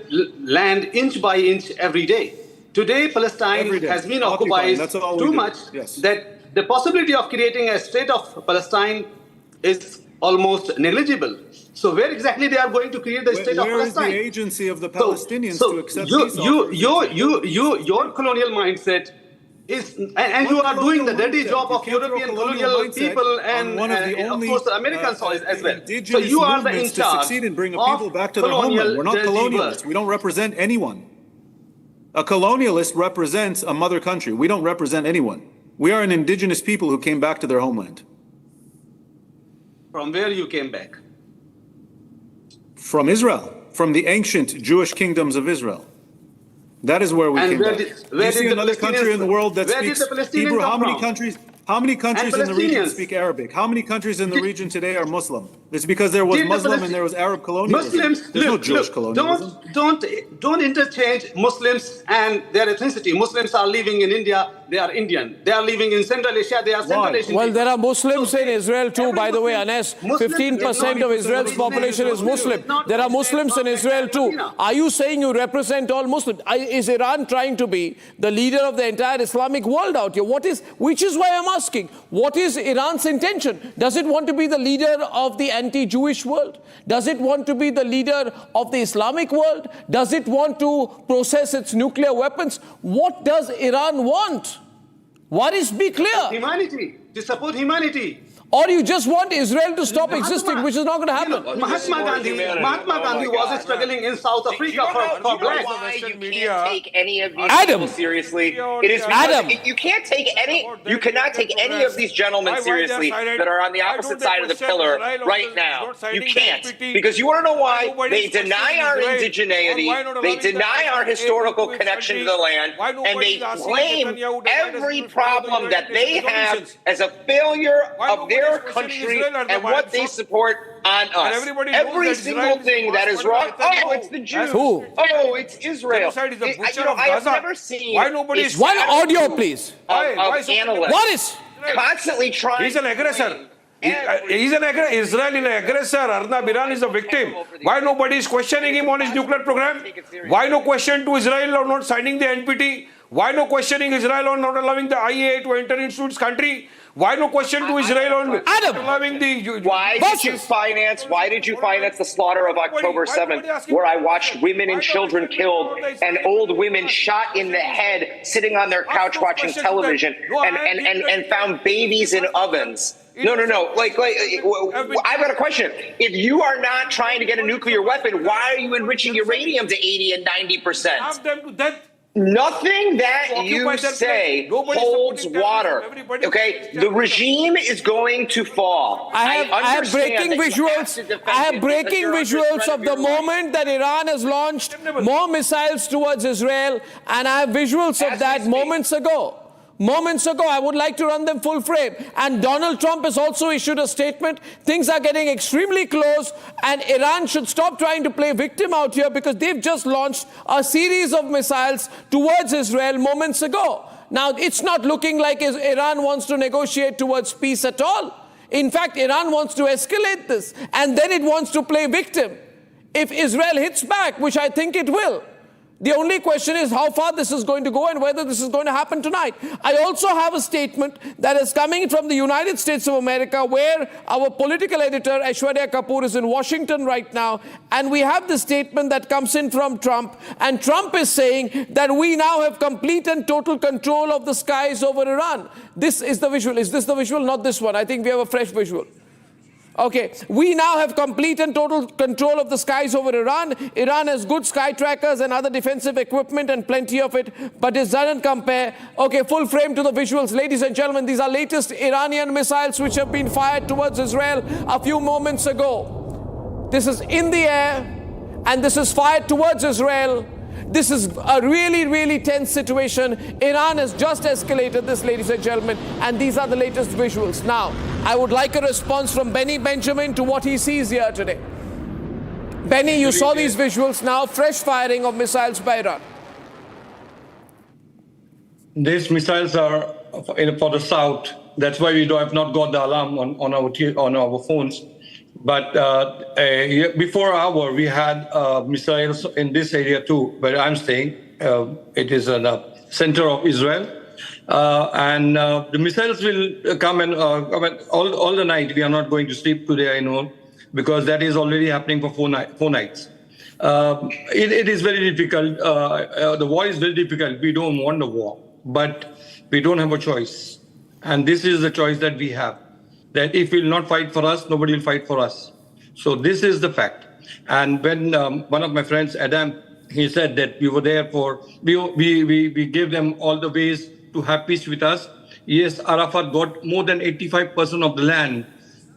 Speaker 14: land inch by inch every day. Today, Palestine has been occupied too much that the possibility of creating a state of Palestine is almost negligible. So where exactly they are going to create the state of Palestine?
Speaker 13: Where is the agency of the Palestinians to accept peace?
Speaker 14: Your colonial mindset and you are doing the dirty job of European colonial people and of course the Americans as well. So you are in charge
Speaker 13: to succeed in bringing people back to their homeland. We're not colonialists. We don't represent anyone. A colonialist represents a mother country. We don't represent anyone. We are an indigenous people who came back to their homeland.
Speaker 14: From where you came back?
Speaker 13: From Israel, from the ancient Jewish kingdoms of Israel. That is where we came back. You see another country in the world that speaks Hebrew? How many countries in the region speak Arabic? How many countries in the region today are Muslim? It's because there was Muslim and there was Arab colonialism. There's no Jewish colonialism.
Speaker 14: Don't interchange Muslims and their ethnicity. Muslims are living in India, they are Indian. They are living in Central Asia, they are Central Asian.
Speaker 3: Well, there are Muslims in Israel too, by the way, Anas. 15% of Israel's population is Muslim. There are Muslims in Israel too. Are you saying you represent all Muslims? Is Iran trying to be the leader of the entire Islamic world out here? Which is why I'm asking, what is Iran's intention? Does it want to be the leader of the anti-Jewish world? Does it want to be the leader of the Islamic world? Does it want to process its nuclear weapons? What does Iran want? What is, be clear?
Speaker 14: Humanity, to support humanity.
Speaker 3: Or you just want Israel to stop existing, which is not going to happen.
Speaker 14: Mahatma Gandhi was struggling in South Africa for blacks.
Speaker 12: Why you can't take any of these people seriously? It is because you can't take any. You cannot take any of these gentlemen seriously that are on the opposite side of the pillar right now. You can't, because you want to know why? They deny our indigeneity. They deny our historical connection to the land, and they blame every problem that they have as a failure of their country and what they support on us. Every single thing that is wrong. Oh, it's the Jews.
Speaker 3: Who?
Speaker 12: Oh, it's Israel. I have never seen
Speaker 3: one audio, please.
Speaker 12: Of analysts
Speaker 3: what is
Speaker 12: constantly trying.
Speaker 11: He's an aggressor. He's an aggressor. Israel is an aggressor. Arnab Iran is a victim. Why nobody is questioning him on his nuclear program? Why no question to Israel on not signing the NPT? Why no questioning Israel on not allowing the IAEA to enter into its country? Why no question to Israel on allowing the...
Speaker 12: Why did you finance the slaughter of October 7th, where I watched women and children killed and old women shot in the head sitting on their couch watching television and found babies in ovens? No. Like, I've got a question. If you are not trying to get a nuclear weapon, why are you enriching uranium to 80 and 90%?
Speaker 11: Have them to death.
Speaker 12: Nothing that you say holds water. Okay, the regime is going to fall.
Speaker 3: I have breaking visuals. I have breaking visuals of the moment that Iran has launched more missiles towards Israel, and I have visuals of that moments ago. Moments ago, I would like to run them full frame. And Donald Trump has also issued a statement. Things are getting extremely close, and Iran should stop trying to play victim out here, because they've just launched a series of missiles towards Israel moments ago. Now, it's not looking like Iran wants to negotiate towards peace at all. In fact, Iran wants to escalate this, and then it wants to play victim. If Israel hits back, which I think it will, the only question is how far this is going to go and whether this is going to happen tonight. I also have a statement that is coming from the United States of America, where our political editor, Aishwarya Kapoor, is in Washington right now. And we have the statement that comes in from Trump. And Trump is saying that we now have complete and total control of the skies over Iran. This is the visual. Is this the visual? Not this one. I think we have a fresh visual. Okay, we now have complete and total control of the skies over Iran. Iran has good sky trackers and other defensive equipment and plenty of it, but it doesn't compare. Okay, full frame to the visuals. Ladies and gentlemen, these are latest Iranian missiles which have been fired towards Israel a few moments ago. This is in the air, and this is fired towards Israel. This is a really, really tense situation. Iran has just escalated this, ladies and gentlemen, and these are the latest visuals. Now, I would like a response from Benny Benjamin to what he sees here today. Benny, you saw these visuals now, fresh firing of missiles by Iran.
Speaker 10: These missiles are for the south. That's why we have not got the alarm on our phones. But before hour, we had missiles in this area too, where I'm staying. It is in the center of Israel. And the missiles will come and all the night. We are not going to sleep today, I know, because that is already happening for four nights. It is very difficult. The war is very difficult. We don't want the war, but we don't have a choice. And this is the choice that we have. That if we will not fight for us, nobody will fight for us. So this is the fact. And when one of my friends, Adam, he said that we were there for, we gave them all the ways to have peace with us. Yes, Arafat got more than 85% of the land,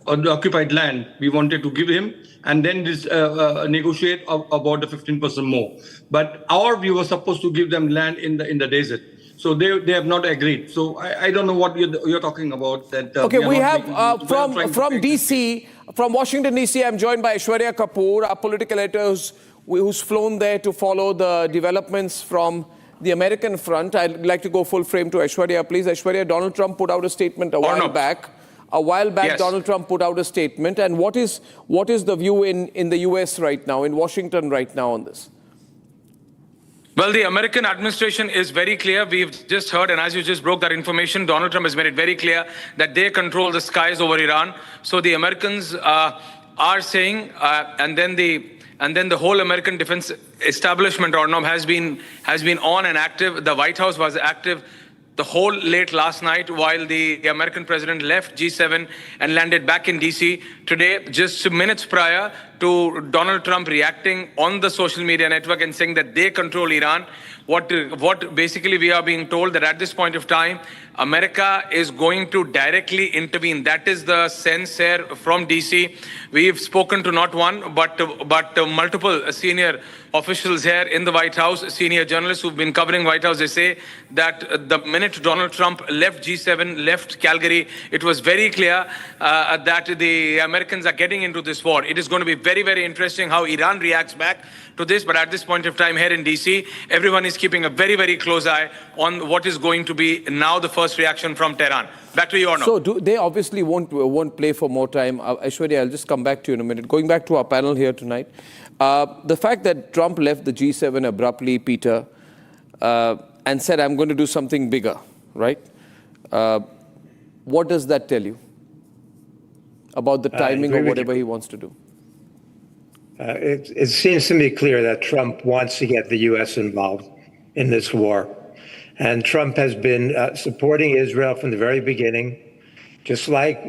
Speaker 10: or the occupied land we wanted to give him, and then negotiate about the 15% more. But we were supposed to give them land in the desert. So they have not agreed. So I don't know what you're talking about. That
Speaker 3: okay, we have from DC, from Washington DC. I'm joined by Aishwarya Kapoor, our political editor who's flown there to follow the developments from the American front. I'd like to go full frame to Aishwarya, please. Aishwarya, Donald Trump put out a statement a while back. A while back, yes. Donald Trump put out a statement. And what is the view in the US right now, in Washington right now on this?
Speaker 15: Well, the American administration is very clear. We've just heard, and as you just broke that information, Donald Trump has made it very clear that they control the skies over Iran. So the Americans are saying, and then the whole American defense establishment, Arnab, has been on and active. The White House was active the whole late last night while the American president left G7 and landed back in DC. Today, just minutes prior to Donald Trump reacting on the social media network and saying that they control Iran, what basically we are being told that at this point of time, America is going to directly intervene. That is the sense here from DC. We've spoken to not one, but multiple senior officials here in the White House, senior journalists who've been covering White House. They say that the minute Donald Trump left G7, left Calgary, it was very clear that the Americans are getting into this war. It is going to be very, very interesting how Iran reacts back to this. But at this point of time here in DC, everyone is keeping a very, very close eye on what is going to be now the first reaction from Tehran. Back to you, Arnab.
Speaker 3: So they obviously won't play for more time. Aishwarya, I'll just come back to you in a minute. Going back to our panel here tonight, the fact that Trump left the G7 abruptly, Peter, and said, I'm going to do something bigger, right? What does that tell you about the timing of whatever he wants to do?
Speaker 9: It seems to me clear that Trump wants to get the U.S. involved in this war. And Trump has been supporting Israel from the very beginning, just like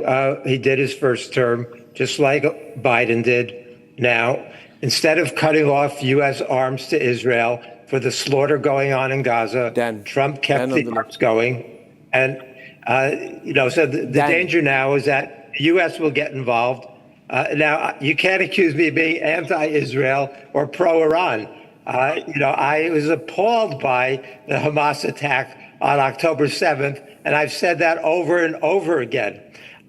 Speaker 9: he did his first term, just like Biden did now. Instead of cutting off U.S. arms to Israel for the slaughter going on in Gaza, Trump kept the arms going. And, so the danger now is that the U.S. will get involved. Now, you can't accuse me of being anti-Israel or pro-Iran. I was appalled by the Hamas attack on October 7th, and I've said that over and over again.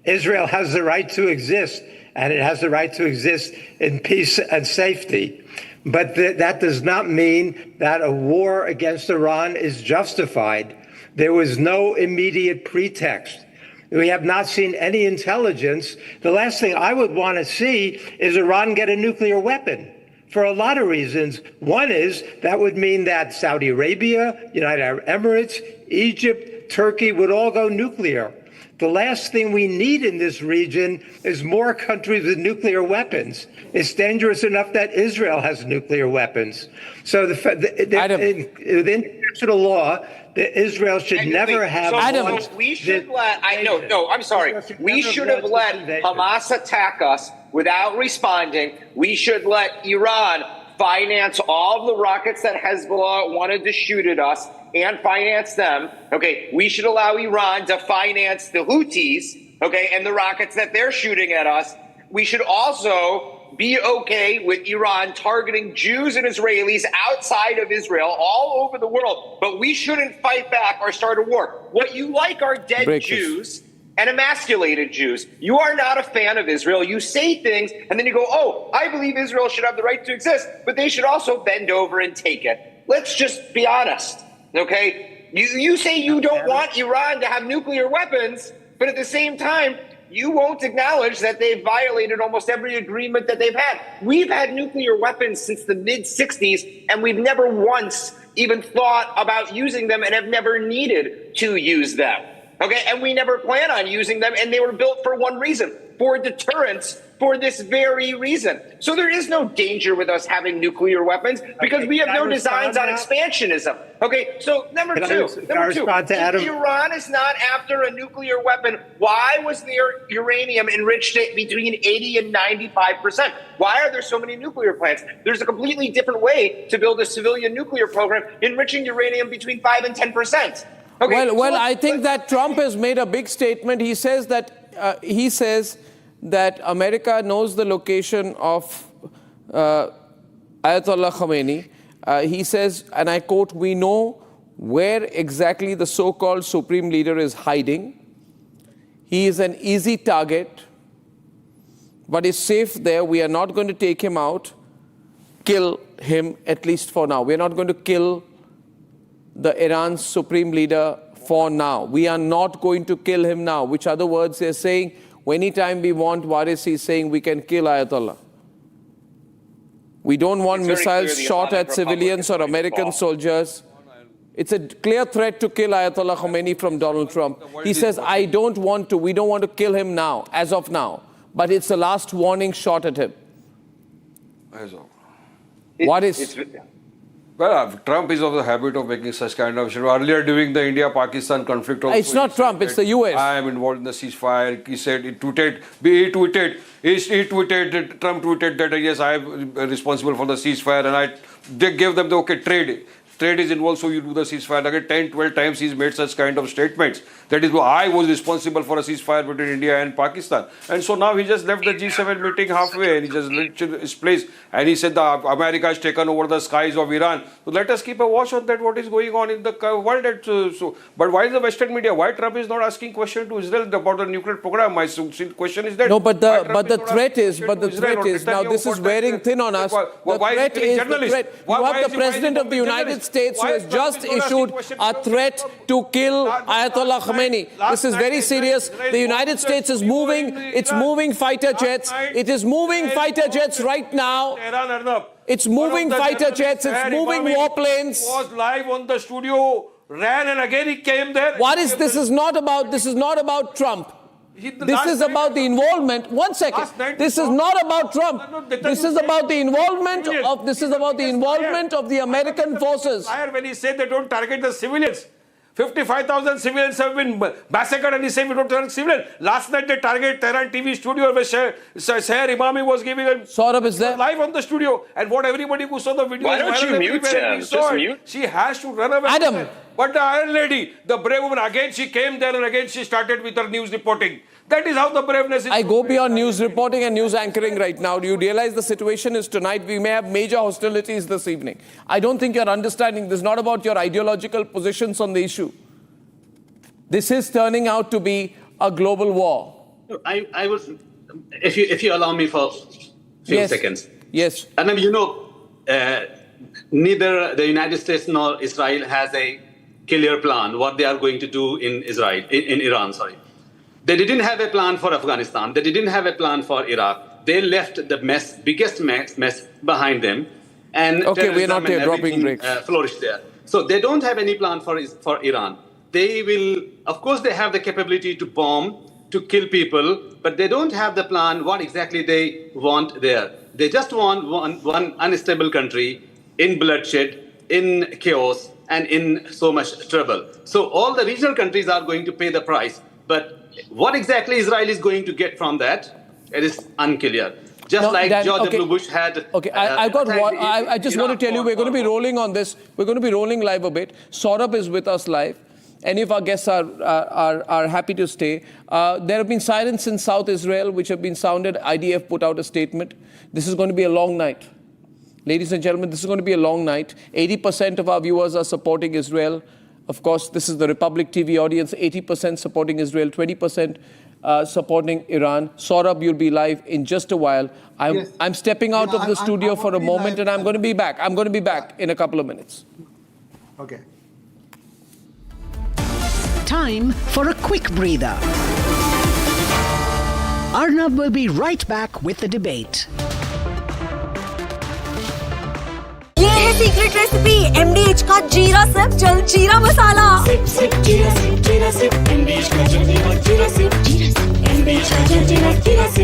Speaker 9: Israel has the right to exist, and it has the right to exist in peace and safety. But that does not mean that a war against Iran is justified. There was no immediate pretext. We have not seen any intelligence. The last thing I would want to see is Iran get a nuclear weapon for a lot of reasons. One is that would mean that Saudi Arabia, United Arab Emirates, Egypt, Turkey would all go nuclear. The last thing we need in this region is more countries with nuclear weapons. It's dangerous enough that Israel has nuclear weapons. So in international law, Israel should never have.
Speaker 12: We should let. I'm sorry. We should have let Hamas attack us without responding. We should let Iran finance all of the rockets that Hezbollah wanted to shoot at us and finance them. Okay, we should allow Iran to finance the Houthis, okay, and the rockets that they're shooting at us. We should also be okay with Iran targeting Jews and Israelis outside of Israel, all over the world. But we shouldn't fight back or start a war. What you like are dead Jews and emasculated Jews. You are not a fan of Israel. You say things and then you go, oh, I believe Israel should have the right to exist, but they should also bend over and take it. Let's just be honest, okay? You say you don't want Iran to have nuclear weapons, but at the same time, you won't acknowledge that they've violated almost every agreement that they've had. We've had nuclear weapons since the mid-'60s, and we've never once even thought about using them and have never needed to use them. Okay, and we never plan on using them, and they were built for one reason, for deterrence, for this very reason. So there is no danger with us having nuclear weapons because we have no designs on expansionism. Okay, so number two, if Iran is not after a nuclear weapon, why was their uranium enriched at between 80 and 95%? Why are there so many nuclear plants? There's a completely different way to build a civilian nuclear program, enriching uranium between 5 and 10%. Okay,
Speaker 3: I think that Trump has made a big statement. He says that America knows the location of Ayatollah Khamenei. He says, and I quote, "We know where exactly the so-called supreme leader is hiding. He is an easy target, but is safe there. We are not going to take him out, kill him, at least for now. We are not going to kill the Iran's supreme leader for now. We are not going to kill him now," which other words they're saying, anytime we want, Waris is saying we can kill Ayatollah. We don't want missiles shot at civilians or American soldiers. It's a clear threat to kill Ayatollah Khomeini from Donald Trump. He says, we don't want to kill him now, as of now. But it's the last warning shot at him. Waris.
Speaker 11: Well, Trump is of the habit of making such kind of shit. Earlier during the India-Pakistan conflict also,
Speaker 3: It's not Trump, it's the US.
Speaker 11: I am involved in the ceasefire. He said, Trump tweeted that yes, I am responsible for the ceasefire, and they gave them the okay, trade is involved, so you do the ceasefire. Like 10, 12 times he's made such kind of statements. That is why I was responsible for a ceasefire between India and Pakistan. And so now he just left the G7 meeting halfway and he just left his place. And he said America has taken over the skies of Iran. So let us keep a watch on that, what is going on in the world. But why is the Western media, why Trump is not asking question to Israel about the nuclear program? My question is that.
Speaker 3: No, but the threat is, now this is wearing thin on us. The threat is the threat. You have the President of the United States who has just issued a threat to kill Ayatollah Khamenei. This is very serious. The United States is moving. It's moving fighter jets. It is moving fighter jets right now. It's moving fighter jets. It's moving warplanes.
Speaker 11: Was live on the studio, ran, and again he came there.
Speaker 3: What is this? Is not about Trump. This is about the involvement. One second. This is not about Trump. This is about the involvement of. This is about the involvement of the American forces.
Speaker 11: When he said they don't target the civilians, 55,000 civilians have been massacred, and he said we don't target civilians. Last night they targeted Tehran TV studio where Seher Imami was giving a
Speaker 3: Saurabh is there
Speaker 11: live on the studio, and what everybody who saw the video.
Speaker 12: Why don't you mute him? Just mute.
Speaker 11: She has to run away.
Speaker 3: Adam.
Speaker 11: But the Iron Lady, the brave woman, again she came there and again she started with her news reporting. That is how the braveness is.
Speaker 3: I go beyond news reporting and news anchoring right now. Do you realize the situation is tonight? We may have major hostilities this evening. I don't think you're understanding. This is not about your ideological positions on the issue. This is turning out to be a global war.
Speaker 14: I would, if you allow me for a few seconds.
Speaker 3: Yes.
Speaker 14: And neither the United States nor Israel has a clear plan what they are going to do in Iran. They didn't have a plan for Afghanistan. They didn't have a plan for Iraq. They left the biggest mess behind them. And
Speaker 3: okay, we're not here dropping breaks.
Speaker 14: Flourished there. So they don't have any plan for Iran. They will, of course, they have the capability to bomb, to kill people, but they don't have the plan what exactly they want there. They just want one unstable country in bloodshed, in chaos, and in so much trouble. So all the regional countries are going to pay the price. But what exactly Israel is going to get from that, it is unclear. Just like George W. Bush had.
Speaker 3: Okay, I just want to tell you, we're going to be rolling on this. We're going to be rolling live a bit. Saurabh is with us live. Any of our guests are happy to stay. There have been sirens in South Israel which have been sounded. IDF put out a statement. This is going to be a long night. Ladies and gentlemen, this is going to be a long night. 80% of our viewers are supporting Israel. Of course, this is the Republic TV audience. 80% supporting Israel, 20% supporting Iran. Saurabh, you'll be live in just a while. I'm stepping out of the studio for a moment and I'm going to be back. I'm going to be back in a couple of minutes.
Speaker 2: Okay. Time for a quick breather. Arnab will be right back with the debate.
Speaker 16: ये है secret recipe MDH का जीरा SIP जल जीरा मसाला SIP SIP जीरा SIP MDH का जल जीरा सिप MDH का जल जीरा सिप